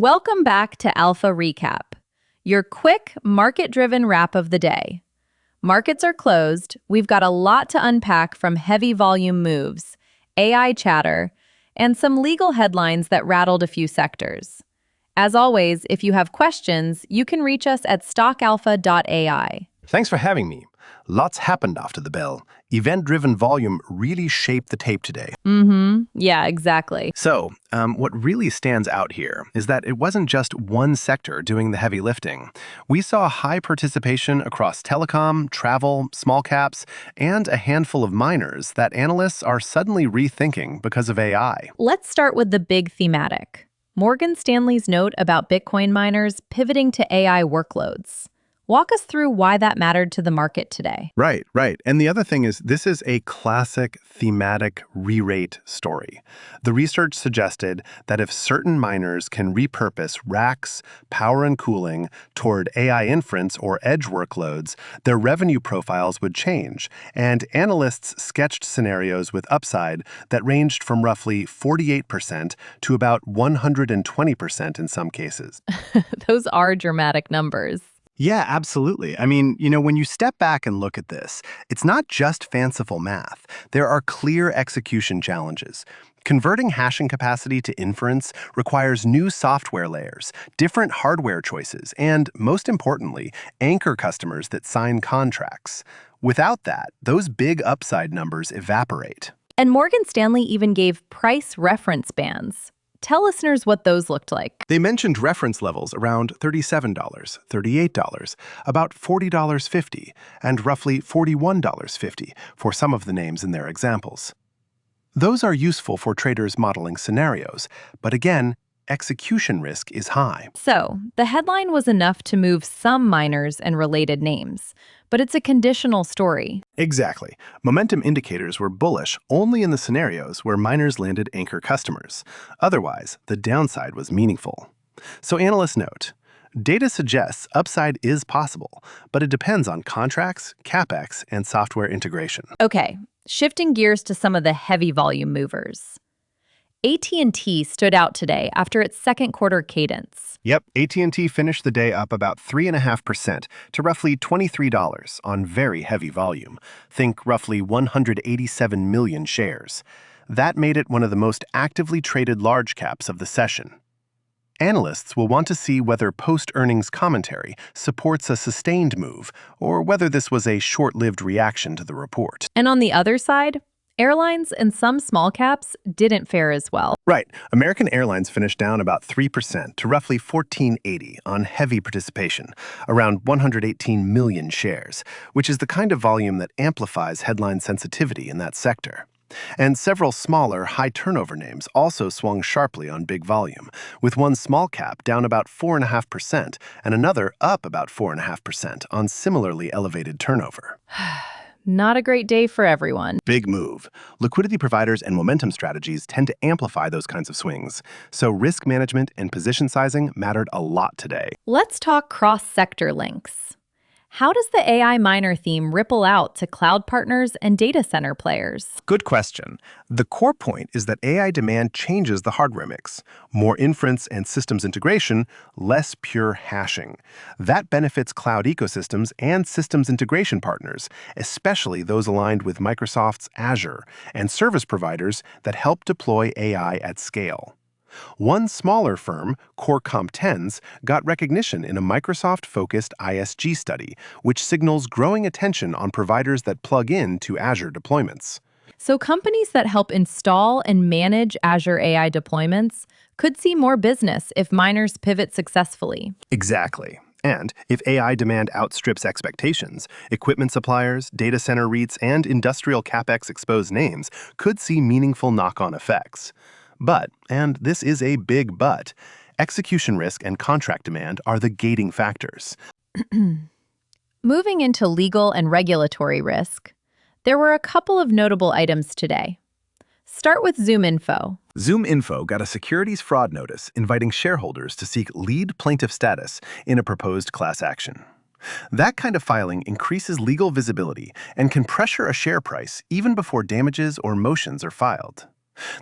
Welcome back to Alpha Recap, your quick, market-driven wrap of the day. Markets are closed. We've got a lot to unpack from heavy volume moves, AI chatter, and some legal headlines that rattled a few sectors. As always, if you have questions, you can reach us at stockalpha.ai. Thanks for having me. Lots happened after the bell. Event-driven volume really shaped the tape today. Yeah, exactly. So, what really stands out here is that it wasn't just one sector doing the heavy lifting. We saw high participation across telecom, travel, small caps, and a handful of miners that analysts are suddenly rethinking because of AI. Let's start with the big thematic. Morgan Stanley's note about Bitcoin miners pivoting to AI workloads. Walk us through why that mattered to the market today. Right. And the other thing is, this is a classic thematic re-rate story. The research suggested that if certain miners can repurpose racks, power and cooling toward AI inference or edge workloads, their revenue profiles would change, and analysts sketched scenarios with upside that ranged from roughly 48% to about 120% in some cases. Those are dramatic numbers. Yeah, absolutely. I mean, when you step back and look at this, it's not just fanciful math. There are clear execution challenges. Converting hashing capacity to inference requires new software layers, different hardware choices, and, most importantly, anchor customers that sign contracts. Without that, those big upside numbers evaporate. And Morgan Stanley even gave price reference bands. Tell listeners what those looked like. They mentioned reference levels around $37, $38, about $40.50, and roughly $41.50 for some of the names in their examples. Those are useful for traders modeling scenarios, but again, execution risk is high. So, the headline was enough to move some miners and related names, but it's a conditional story. Exactly. Momentum indicators were bullish only in the scenarios where miners landed anchor customers. Otherwise, the downside was meaningful. So analysts note, data suggests upside is possible, but it depends on contracts, capex, and software integration. Okay, shifting gears to some of the heavy volume movers. AT&T stood out today after its second quarter cadence. Yep, AT&T finished the day up about 3.5% to roughly $23 on very heavy volume. Think roughly 187 million shares. That made it one of the most actively traded large caps of the session. Analysts will want to see whether post-earnings commentary supports a sustained move or whether this was a short-lived reaction to the report. And on the other side, airlines and some small caps didn't fare as well. Right. American Airlines finished down about 3% to roughly $14.80 on heavy participation, around 118 million shares, which is the kind of volume that amplifies headline sensitivity in that sector. And several smaller, high-turnover names also swung sharply on big volume, with one small cap down about 4.5% and another up about 4.5% on similarly elevated turnover. Not a great day for everyone. Big move. Liquidity providers and momentum strategies tend to amplify those kinds of swings, so risk management and position sizing mattered a lot today. Let's talk cross-sector links. How does the AI miner theme ripple out to cloud partners and data center players? Good question. The core point is that AI demand changes the hardware mix. More inference and systems integration, less pure hashing. That benefits cloud ecosystems and systems integration partners, especially those aligned with Microsoft's Azure and service providers that help deploy AI at scale. One smaller firm, Core Comp10s, got recognition in a Microsoft-focused ISG study, which signals growing attention on providers that plug in to Azure deployments. So companies that help install and manage Azure AI deployments could see more business if miners pivot successfully. Exactly. And if AI demand outstrips expectations, equipment suppliers, data center REITs, and industrial capex exposed names could see meaningful knock-on effects. But, and this is a big but, execution risk and contract demand are the gating factors. Moving into legal and regulatory risk, there were a couple of notable items today. Start with ZoomInfo. ZoomInfo got a securities fraud notice inviting shareholders to seek lead plaintiff status in a proposed class action. That kind of filing increases legal visibility and can pressure a share price even before damages or motions are filed.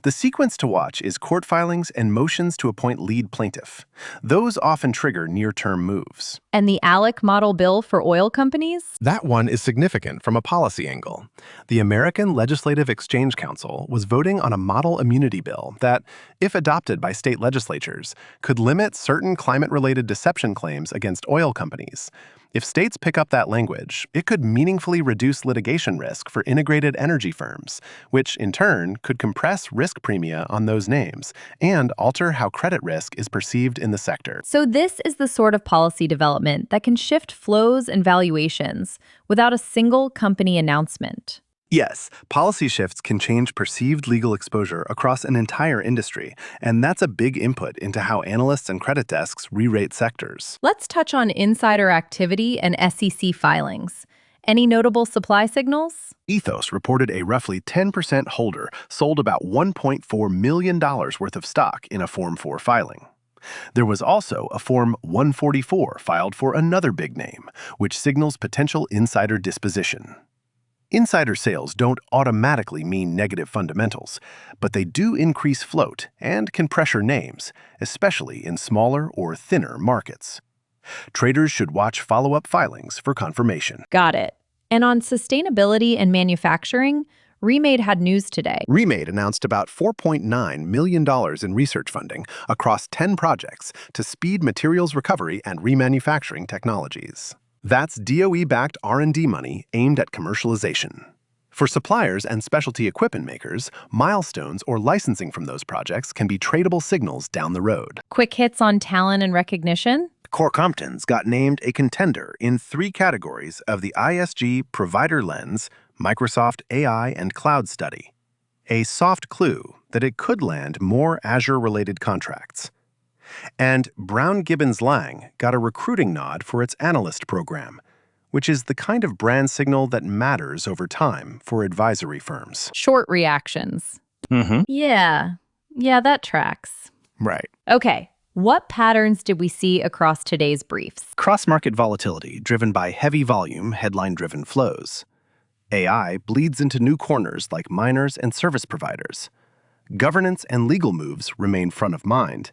The sequence to watch is court filings and motions to appoint lead plaintiff. Those often trigger near-term moves. And the ALEC model bill for oil companies? That one is significant from a policy angle. The American Legislative Exchange Council was voting on a model immunity bill that, if adopted by state legislatures, could limit certain climate-related deception claims against oil companies. If states pick up that language, it could meaningfully reduce litigation risk for integrated energy firms, which in turn could compress risk premia on those names and alter how credit risk is perceived in the sector. So this is the sort of policy development that can shift flows and valuations without a single company announcement. Yes, policy shifts can change perceived legal exposure across an entire industry, and that's a big input into how analysts and credit desks re-rate sectors. Let's touch on insider activity and SEC filings. Any notable supply signals? Ethos reported a roughly 10% holder sold about $1.4 million worth of stock in a Form 4 filing. There was also a Form 144 filed for another big name, which signals potential insider disposition. Insider sales don't automatically mean negative fundamentals, but they do increase float and can pressure names, especially in smaller or thinner markets. Traders should watch follow-up filings for confirmation. Got it. And on sustainability and manufacturing, Remade had news today. Remade announced about $4.9 million in research funding across 10 projects to speed materials recovery and remanufacturing technologies. That's DOE-backed R&D money aimed at commercialization. For suppliers and specialty equipment makers, milestones or licensing from those projects can be tradable signals down the road. Quick hits on talent and recognition? Core Compton's got named a contender in 3 categories of the ISG Provider Lens, Microsoft AI and Cloud Study. A soft clue that it could land more Azure-related contracts. And Brown Gibbons Lang got a recruiting nod for its analyst program, which is the kind of brand signal that matters over time for advisory firms. Short reactions. Yeah, that tracks. Right. Okay, what patterns did we see across today's briefs? Cross-market volatility driven by heavy volume, headline-driven flows. AI bleeds into new corners like miners and service providers. Governance and legal moves remain front of mind.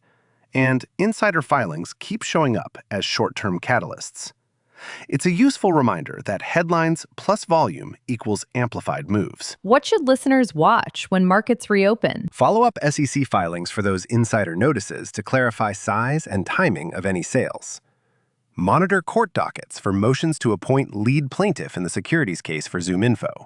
And insider filings keep showing up as short-term catalysts. It's a useful reminder that headlines plus volume equals amplified moves. What should listeners watch when markets reopen? Follow up SEC filings for those insider notices to clarify size and timing of any sales. Monitor court dockets for motions to appoint lead plaintiff in the securities case for ZoomInfo.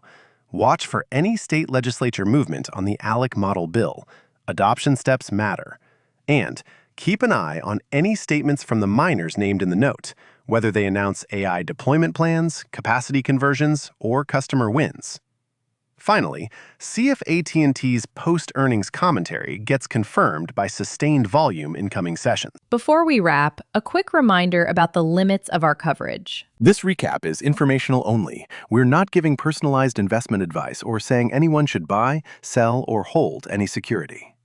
Watch for any state legislature movement on the ALEC model bill. Adoption steps matter. And keep an eye on any statements from the miners named in the note, whether they announce AI deployment plans, capacity conversions, or customer wins. Finally, see if AT&T's post-earnings commentary gets confirmed by sustained volume in coming sessions. Before we wrap, a quick reminder about the limits of our coverage. This recap is informational only. We're not giving personalized investment advice or saying anyone should buy, sell, or hold any security.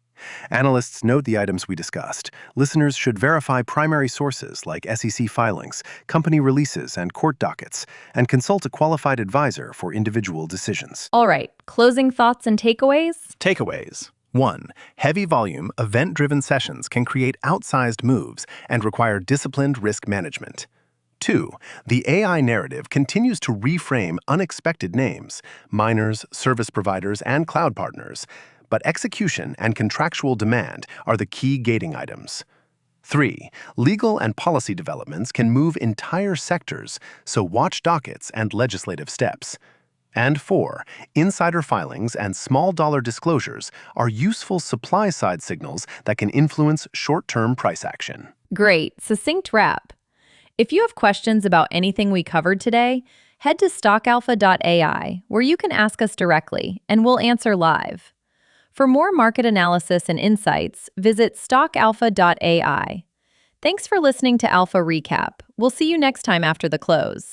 Analysts note the items we discussed. Listeners should verify primary sources like SEC filings, company releases, and court dockets, and consult a qualified advisor for individual decisions. All right, closing thoughts and takeaways? Takeaways. 1. Heavy volume, event-driven sessions can create outsized moves and require disciplined risk management. 2. The AI narrative continues to reframe unexpected names, miners, service providers, and cloud partners, but execution and contractual demand are the key gating items. 3. Legal and policy developments can move entire sectors, so watch dockets and legislative steps. And 4. Insider filings and small dollar disclosures are useful supply-side signals that can influence short-term price action. Great, succinct wrap. If you have questions about anything we covered today, head to stockalpha.ai, where you can ask us directly, and we'll answer live. For more market analysis and insights, visit stockalpha.ai. Thanks for listening to Alpha Recap. We'll see you next time after the close.